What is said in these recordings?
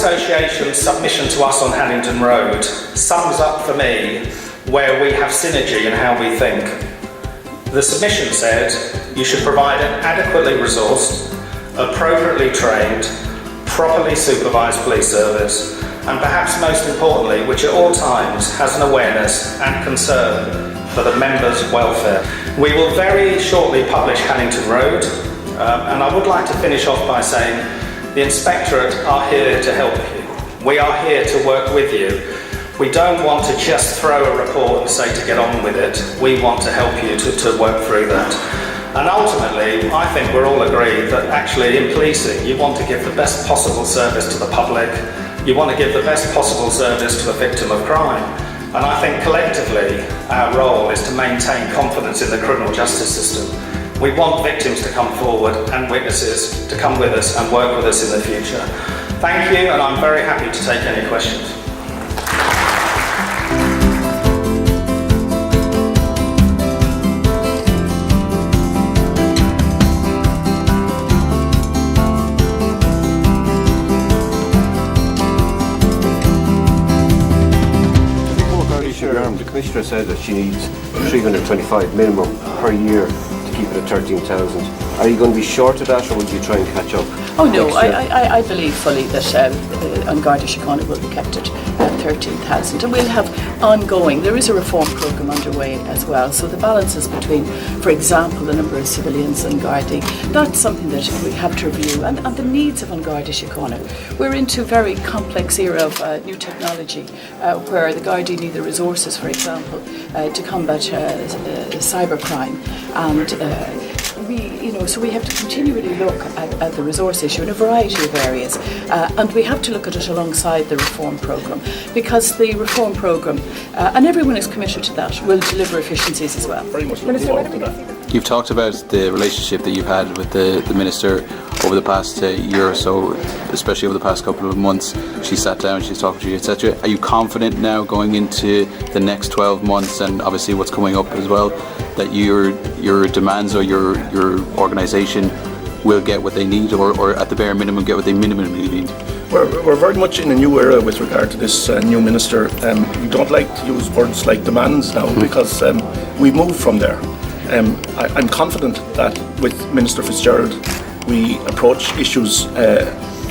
Association's submission to us on Haddington Road sums up for me where we have synergy in how we think. The submission said you should provide an adequately resourced, appropriately trained, properly supervised police service, and perhaps most importantly, which at all times has an awareness and concern for the members' welfare. We will very shortly publish Haddington Road, and I would like to finish off by saying the Inspectorate are here to help you. We are here to work with you. We don't want to just throw a report and say to get on with it. We want to help you to work through that. And ultimately, I think we're all agreed that actually in policing, you want to give the best possible service to the public. You want to give the best possible service to a victim of crime. And I think collectively, our role is to maintain confidence in the criminal justice system. We want victims to come forward and witnesses to come with us and work with us in the future. Thank you, and I'm very happy to take any questions. The Commissioner said that she needs 325 minimum per year to keep it at 13,000. Are you going to be short of that, or will you try and catch up? Oh no, I believe fully that on Garda Síochána will be kept at 13,000, and we'll have ongoing. There is a reform programme underway as well, so the balances between, for example, the number of civilians and Gardaí, that's something that we have to review, and the needs of Garda Síochána. We're into a very complex era of new technology, where the Gardaí need the resources, for example, to combat cybercrime, and so we have to continually look at the resource issue in a variety of areas, and we have to look at it alongside the reform programme, because the reform programme, and everyone is committed to that, will deliver efficiencies as well. Very much looking forward to that. You've talked about the relationship that you've had with the Minister over the past year or so, especially over the past couple of months. She sat down, she's talking to you, etc. Are you confident now going into the next 12 months, and obviously what's coming up as well, that your demands or your organisation will get what they need, or at the bare minimum get what they minimally need? We're very much in a new era with regard to this new Minister. We don't like to use words like demands now, because we've moved from there. I'm confident that with Minister Fitzgerald we approach issues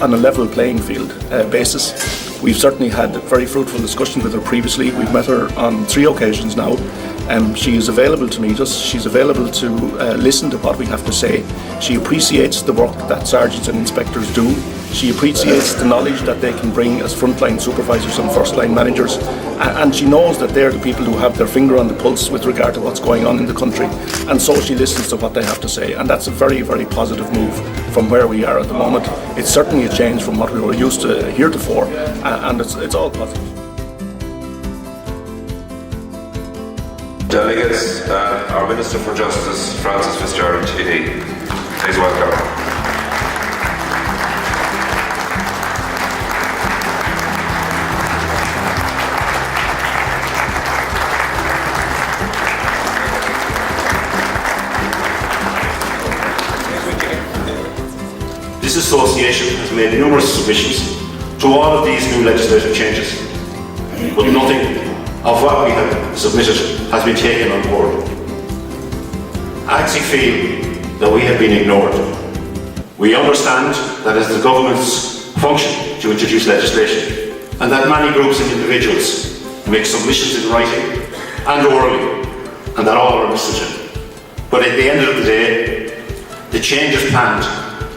on a level playing field basis. We've certainly had very fruitful discussions with her previously. We've met her on 3 occasions now. She is available to meet us. She's available to listen to what we have to say. She appreciates the work that sergeants and inspectors do. She appreciates the knowledge that they can bring as frontline supervisors and first-line managers. And she knows that they're the people who have their finger on the pulse with regard to what's going on in the country. And so she listens to what they have to say. And that's a very, very positive move from where we are at the moment. It's certainly a change from what we were used to heretofore. And it's all positive. Delegates, our Minister for Justice, Francis Fitzgerald, TD. Please welcome. This association has made numerous submissions to all of these new legislative changes, but nothing of what we have submitted has been taken on board. AGSI feel that we have been ignored. We understand that it's the government's function to introduce legislation, and that many groups and individuals make submissions in writing and orally, and that all are listened to. But at the end of the day, the changes planned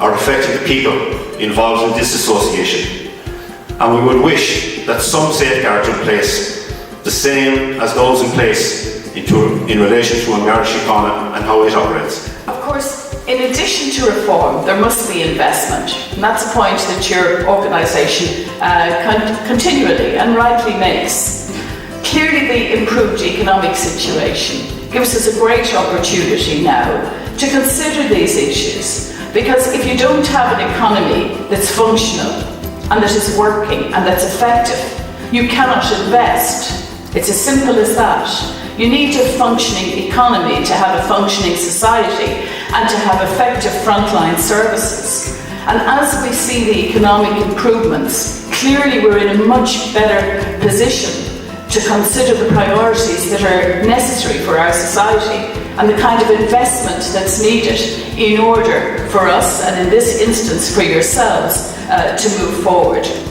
are affecting the people involved in this association, and we would wish that some safeguards are in place, the same as those in place in relation to Garda Síochána and how it operates. Of course, in addition to reform, there must be investment, and that's a point that your organisation continually and rightly makes. Clearly, the improved economic situation gives us a great opportunity now to consider these issues, because if you don't have an economy that's functional and that is working and that's effective, you cannot invest. It's as simple as that. You need a functioning economy to have a functioning society and to have effective frontline services. And as we see the economic improvements, clearly we're in a much better position to consider the priorities that are necessary for our society and the kind of investment that's needed in order for us, and in this instance for yourselves, to move forward.